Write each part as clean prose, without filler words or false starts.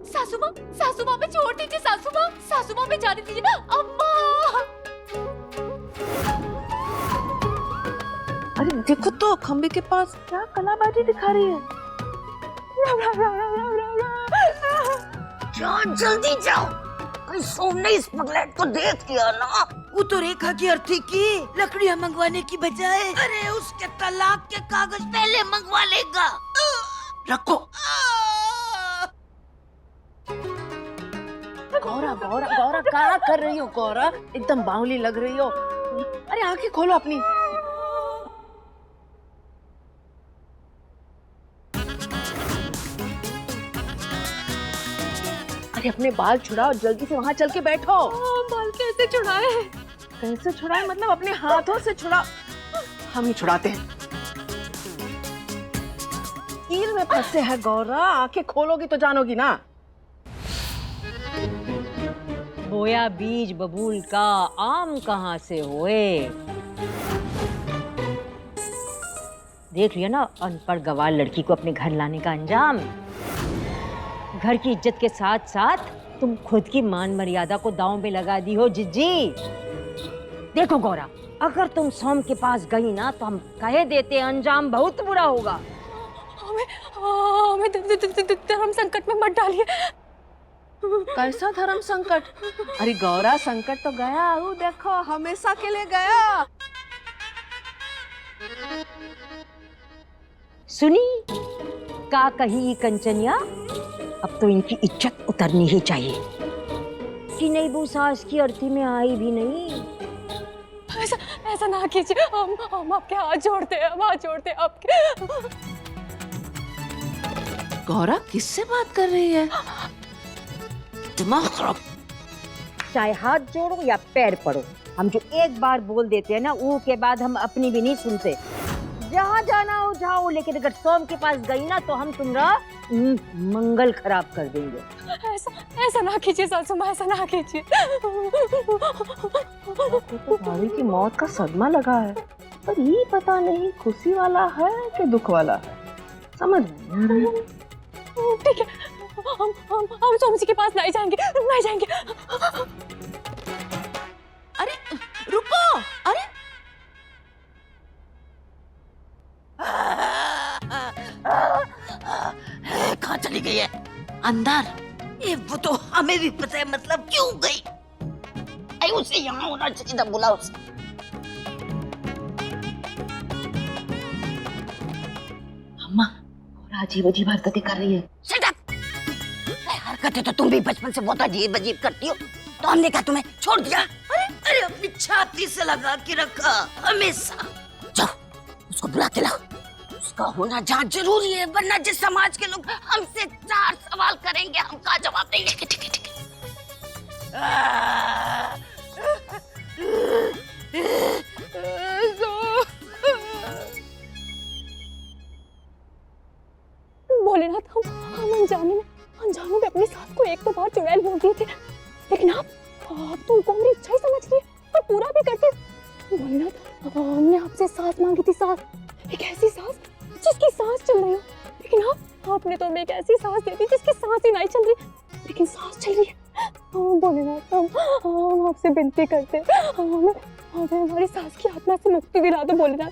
सासू माँ पे छोड़ दीजिए, सासू माँ पे जाने दीजिए ना अम्मा। अरे देखो तो खंबे के पास क्या कलाबाजी दिखा रही है। जाओ जल्दी जाओ, कहीं सोम ने इस पगलेट को देख लिया ना। वो तो रेखा की अर्थी की लकड़ियां मंगवाने की बजाय अरे उसके तलाक के कागज पहले मंगवा लेगा। रखो। गौरा गौरा गौरा क्या कर रही हो गौरा, एकदम बावली लग रही हो। अरे आंखें खोलो अपनी। अरे अपने बाल छुड़ाओ, जल्दी से वहाँ चल के बैठो। बाल कैसे छुड़ाए? कैसे छुड़ाए मतलब अपने हाथों से छुड़ाओ। हम ही छुड़ाते हैं। कील में फंसे है गौरा, आंखें खोलोगी तो जानोगी ना। बोया बीज बबूल का आम कहाँ से होए। देख लिया ना अनपढ़ गवार लड़की को अपने घर लाने का अंजाम। घर की इज्जत के साथ साथ तुम खुद की मान मर्यादा को दांव में लगा दी हो जिज्जी। देखो गौरा, अगर तुम सोम के पास गई ना तो हम कह देते अंजाम बहुत बुरा होगा। हमें धर्म संकट में मत डालिए। कैसा धर्म संकट? अरे गौरा संकट तो गया, वो देखो हमेशा के लिए गया। सुनी का कही कंचनिया, अब तो इनकी इज्जत उतरनी ही चाहिए कि नहीं। वो सास की अर्थी में आई भी नहीं। ऐसा ना कीजिए, हम आपके हाथ जोड़ते हैं, हम हाथ जोड़ते हैं आपके। गौरा किससे बात कर रही है? दिमाग खराब। चाहे हाथ जोड़ो या पैर पड़ो, हम जो एक बार बोल देते हैं ना वो के बाद हम अपनी भी नहीं सुनते। जहाँ जाना हो जाओ, लेकिन अगर सोम के पास गई ना तो हम तुम्हारा मंगल खराब कर देंगे। ऐसा ना कीजिए सासू माँ, ऐसा ना कीजिए। तो भाभी की मौत का सदमा लगा है, पर ये पता नहीं खुशी वाला है कि दुख वाला है, समझ नहीं आ रही। ठीक है, हम सोम जी के पास नहीं जाएंगे, नहीं जाएंगे। अरे रुको। अरे कहाँ चली गई है? अंदर। ये वो तो हमें भी पता है, मतलब क्यों गई? अरे उसे यहाँ होना चाहिए था, बुला उसे। अम्मा गौरा अजीब अजीब हरकतें कर रही है। Shut up! हरकतें तो तुम भी बचपन से बहुत अजीब अजीब करती हो, तो हमने क्या तुम्हें छोड़ दिया? अरे अपनी छाती से लगा के रखा हमेशा। जाओ उसको बुला के लाओ, उसका होना जांच जरूरी है, वरना जिस समाज के लोग हमसे 4 सवाल करेंगे हम क्या जवाब देंगे। ठीक है, ठीक है। भोलेनाथ, हम अनजाने में अपनी सास को एक तो बार चुड़ैल बोल दिए थे, लेकिन आप तो उनको मेरी इच्छा ही समझ रही और पूरा भी करते। भोलेनाथ, हमने आपसे सास मांगी थी, सास, एक ऐसी सास जिसकी सांस चल रही हो, लेकिन आपने तो हमें एक ऐसी सांस दे दी जिसकी सांस ही नहीं चल रही, लेकिन सांस चल रही है। भोलेनाथ, हम आपसे विनती करते हैं, हमें हमारी सास की आत्मा से मुक्ति दिला दो भोलेनाथ।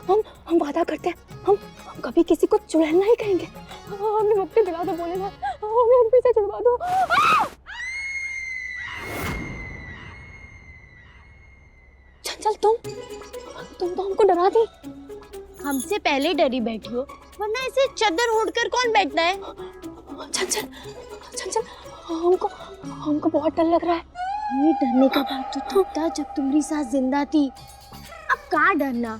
हम वादा करते हैं, हम कभी किसी को चुड़ैल नहीं कहेंगे। हमें मुक्ति दिला दो भोलेनाथ, हमें उन पीछे छुड़वा दो। चंचल, तुम तो हमको डरा दी। हमसे पहले डरी बैठी हो, वरना ऐसे चादर ओढ़कर कौन बैठता है? चंचल, हमको बहुत डर लग रहा है। ये डरने का बात तो तब था जब तुम्हारी सास जिंदा थी, अब कहाँ डरना।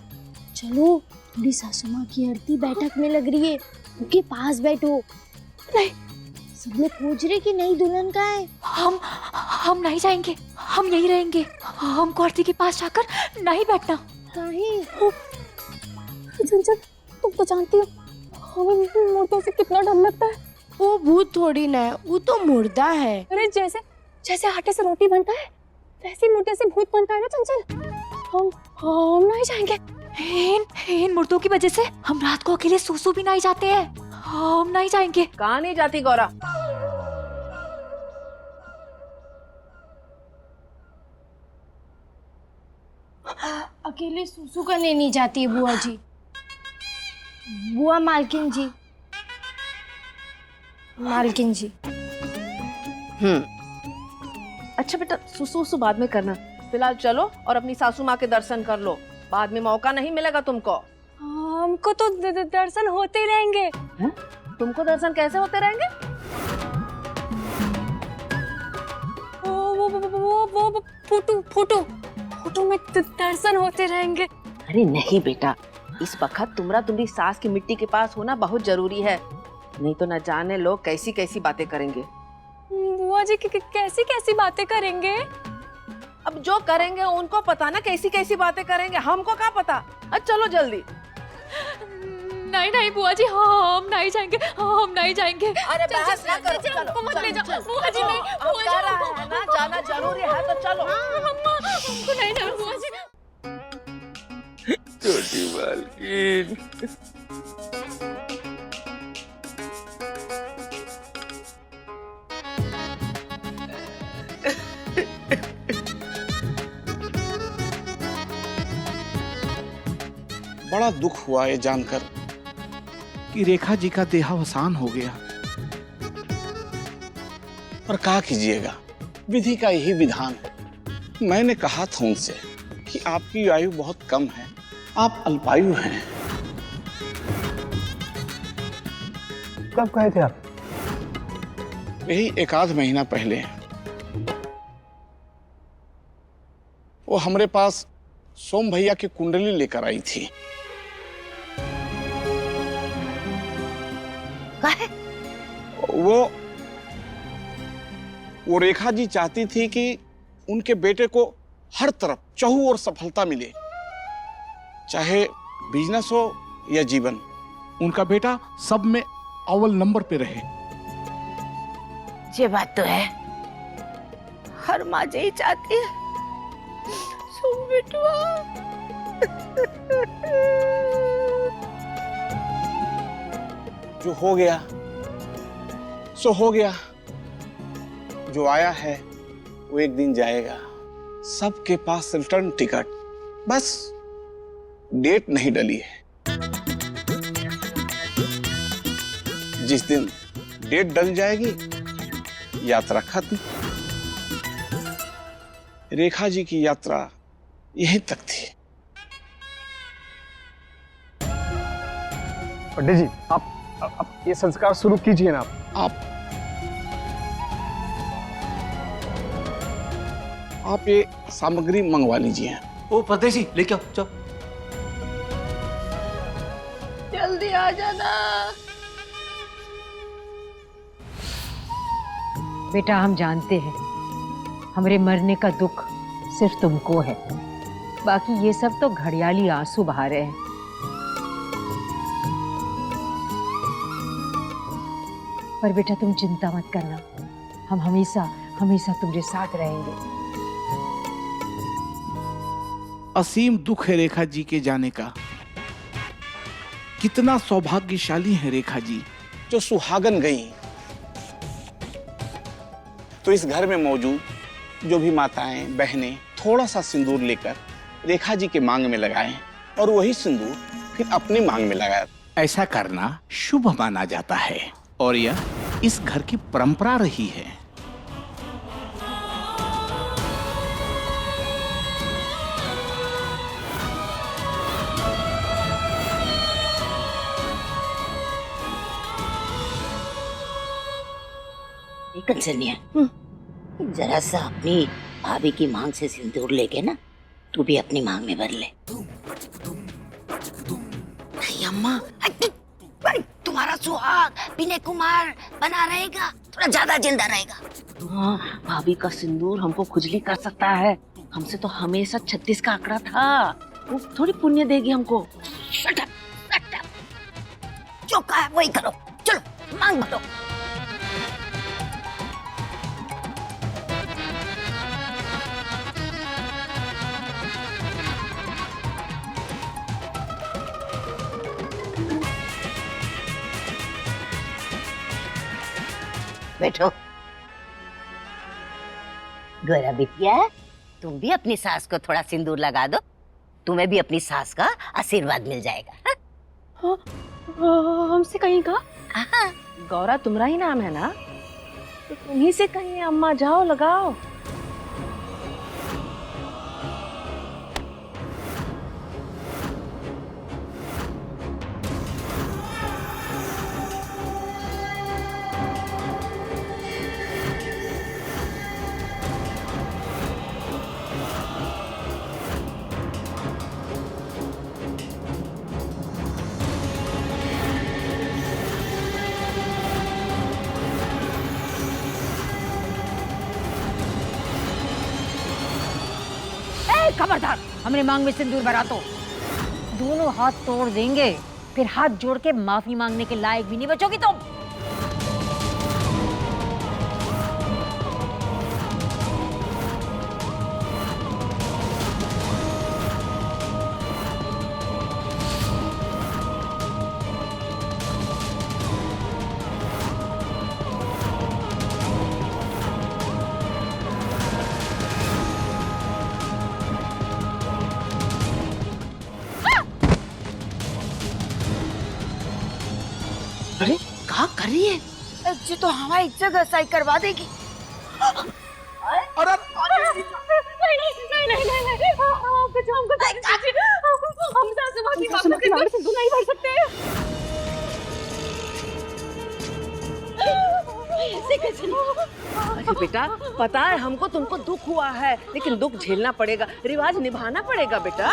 चलो, थोड़ी सासू माँ की अर्थी बैठक में लग रही है, उनके पास बैठो। नहीं, सब लोग पूछ रहे कि नई दुल्हन कहाँ है। हम नहीं जाएंगे, हम यहीं रहेंगे। हमको आरती के पास जाकर नहीं बैठना। नहीं, चंचल, तुम तो जानती हो हमें मुर्दों से कितना डर लगता है। वो भूत थोड़ी ना है, वो तो मुर्दा है। अरे जैसे आटे से रोटी बनता है, वैसे मुर्दे से भूत बनता है ना चंचल। हम नहीं जाएंगे। इन मुर्दों की वजह से हम रात को अकेले सो भी नहीं जाते हैं। हम नहीं जाएंगे। कहाँ नहीं जाती गौरा? अकेले सुसु करने नहीं जाती है बुआ जी। बुआ मालकिन जी, मालकिन जी। अच्छा बेटा, सुसु उसु बाद में करना, फिलहाल चलो और अपनी सासू माँ के दर्शन कर लो, बाद में मौका नहीं मिलेगा तुमको। हमको तो दर्शन होते ही रहेंगे। तुमको दर्शन कैसे होते रहेंगे? वो फोटो में दर्शन होते रहेंगे। अरे नहीं बेटा, इस वक्त तुम्हारी सास की मिट्टी के पास होना बहुत जरूरी है, नहीं तो न जाने लोग कैसी कैसी बातें करेंगे। बुआ जी कैसी कैसी बातें करेंगे? अब जो करेंगे उनको पता ना, कैसी कैसी बातें करेंगे, हमको क्या पता। अब चलो जल्दी। नहीं बुआ जी, हम नहीं जाएंगे, हम नहीं जाएंगे। अरे बहस ना करो, चलो, हमको मत ले जाओ बुआ जी। नहीं, अब बुआ जी, कह रहा है ना जाना जरूरी है तो चलो। हमको नहीं जाना बुआ जी। छोटी मालकिन, बड़ा दुख हुआ ये जानकर कि रेखा जी का देहावसान हो गया, पर क्या कीजिएगा, विधि का यही विधान है। मैंने कहा था उनसे कि आपकी आयु बहुत कम है, आप अल्पायु हैं। कब कहे थे आप? यही 1 आध महीना पहले वो हमारे पास सोम भैया की कुंडली लेकर आई थी। वो रेखा जी चाहती थी कि उनके बेटे को हर तरफ चहु और सफलता मिले, चाहे बिजनेस हो या जीवन। उनका बेटा सब में अव्वल नंबर पे रहे। ये बात तो है, हर माँ यही चाहती है। सुन बेटुआ, जो हो गया सो हो गया, जो आया है वो एक दिन जाएगा। सबके पास रिटर्न टिकट, बस डेट नहीं डली है। जिस दिन डेट डल जाएगी, यात्रा खत्म। रेखा जी की यात्रा यहीं तक थी। पंडित जी, आप ये संस्कार शुरू कीजिए ना। आप ये सामग्री मंगवा लीजिए। ओ परदेसी लेके आओ, जाओ। जल्दी आ जाना। बेटा हम जानते हैं हमरे मरने का दुख सिर्फ तुमको है, बाकी ये सब तो घड़ियाली आंसू बहा रहे हैं। पर बेटा तुम चिंता मत करना, हम हमेशा हमेशा तुम्हारे साथ रहेंगे। असीम दुख है रेखा जी के जाने का। कितना सौभाग्यशाली है रेखा जी जो सुहागन गई। तो इस घर में मौजूद जो भी माताएं बहनें थोड़ा सा सिंदूर लेकर रेखा जी के मांग में लगाएं और वही सिंदूर फिर अपनी मांग में लगाएं। ऐसा करना शुभ माना जाता है और यह इस घर की परंपरा रही है। कंसनिया, जरा सा अपनी भाभी की मांग से सिंदूर लेके ना तू भी अपनी मांग में भर ले। नहीं अम्मा, तुम्हारा सुहाग विनय कुमार बना रहेगा, थोड़ा ज्यादा जिंदा रहेगा। हाँ, भाभी का सिंदूर हमको खुजली कर सकता है, हमसे तो हमेशा 36 का आंकड़ा था, वो थोड़ी पुण्य देगी हमको। Shut up, shut up. जो कहा है वही करो, चलो मांग भरो। बैठो। गोरा बिटिया, तुम भी अपनी सास को थोड़ा सिंदूर लगा दो। तुम्हें भी अपनी सास का आशीर्वाद मिल जाएगा। हमसे कहीं का हाँ? गौरा तुम्हारा ही नाम है ना, तो तुम्ही से कहिए अम्मा जाओ लगाओ। खबरदार, हमरे मांग में सिंदूर भरा तो दोनों हाथ तोड़ देंगे, फिर हाथ जोड़ के माफी मांगने के लायक भी नहीं बचोगी तुम। अरे क्या कर रही है? जी तो हमारी जगह सही करवा देगी। अरे अरे बेटा, पता है हमको तुमको दुख हुआ है, लेकिन दुख झेलना पड़ेगा, रिवाज निभाना पड़ेगा बेटा।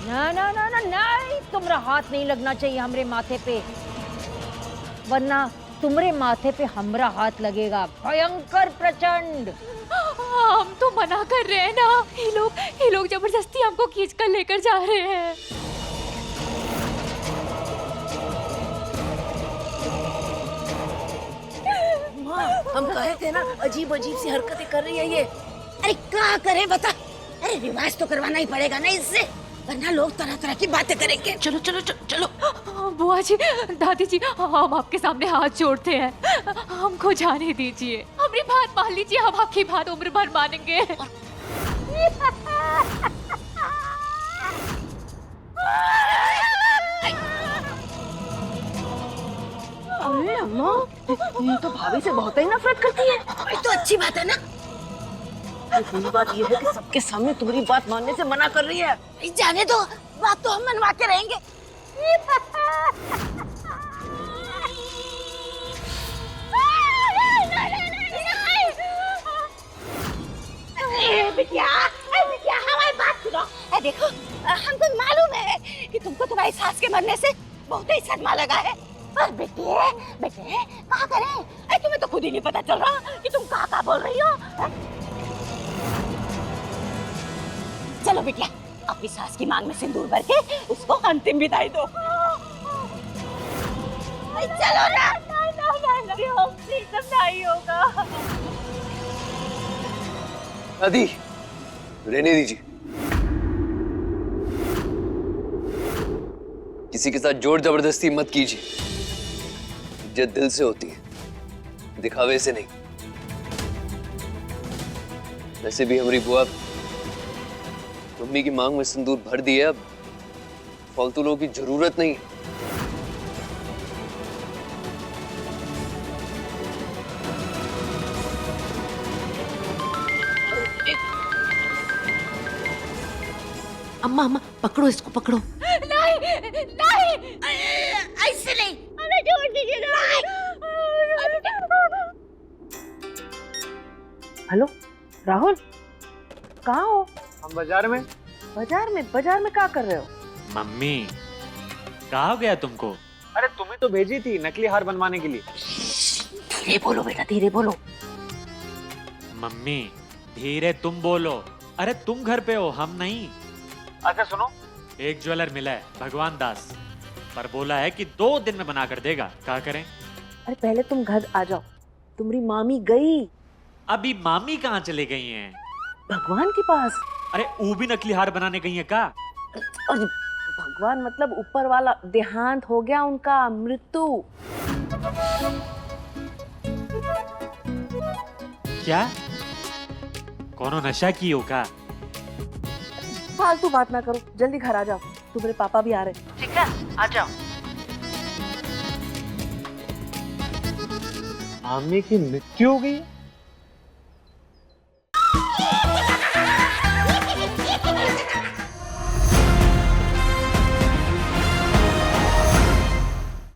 ना ना ना ना नहीं, तुम्हारा हाथ नहीं लगना चाहिए हमरे माथे पे, वरना तुम्हारे माथे पे हमरा हाथ लगेगा, भयंकर प्रचंड। हम तो मना कर रहे हैं ना, ये लोग जबरदस्ती हमको खींच कर लेकर जा रहे हैं। हम कहे थे ना, अजीब अजीब सी हरकतें कर रही है ये। अरे क्या करे बता? अरे रिवाज तो करवाना ही पड़ेगा ना इससे, वरना लोग तरह तरह की बातें करेंगे। चलो चलो चलो चलो। बुआ जी, दादी जी, हम आपके सामने हाथ जोड़ते हैं, हमको जाने दीजिए, हमारी बात मान लीजिए, हम आपकी बात उम्र भर मानेंगे। अरे अम्मा, ये तो भाभी से बहुत ही नफरत करती है। ये तो अच्छी बात है ना। पूरी बात ये है कि सबके सामने तुम्हारी बात मानने से मना कर रही है। जाने दो, बात तो हम मनवा के रहेंगे। बिटिया हमारी बात सुनो। देखो, हमको मालूम है कि तुमको तुम्हारी सास के मरने से बहुत ही सदमा लगा है, पर बेटे कहाँ करें? तुम्हें तो खुद ही नहीं पता चल रहा कि तुम कहाँ बोल रही हो। चलो बिटिया, अपनी सास की मांग में सिंदूर भर के उसको अंतिम विदाई दो। चलो ना। नहीं होगा। दादी, रहने दीजिए। किसी के साथ जोर जबरदस्ती मत कीजिए, इज्जत दिल से होती है, दिखावे से नहीं। वैसे भी हमारी बुआ मम्मी की मांग में सिंदूर भर दिया, अब फालतू लोगों की जरूरत नहीं। अम्मा अम्मा, पकड़ो इसको, पकड़ो। नहीं, ऐसे नहीं, हमें छोड़ दीजिए। हेलो राहुल, कहाँ हो? हम बाजार में। बाजार में क्या कर रहे हो? मम्मी, कहाँ गया तुमको? अरे तुम्हें तो भेजी थी नकली हार बनवाने के लिए। धीरे बोलो बेटा, धीरे बोलो। मम्मी धीरे तुम बोलो, अरे तुम घर पे हो, हम नहीं। अच्छा सुनो, एक ज्वेलर मिला है भगवान दास, पर बोला है कि 2 दिन में बना कर देगा। क्या करें? अरे पहले तुम घर आ जाओ, तुम्हारी मामी गई। अभी मामी कहाँ चले गई हैं? भगवान के पास। अरे वो भी नकली हार बनाने गई है का? और भगवान मतलब ऊपर वाला, देहांत हो गया उनका, मृत्यु। क्या? कोनो नशा की हो का? फालतू बात ना करो, जल्दी घर आ जाओ, तुम्हारे पापा भी आ रहे। ठीक है, आ जाओ। आमी की मृत्यु हो गई?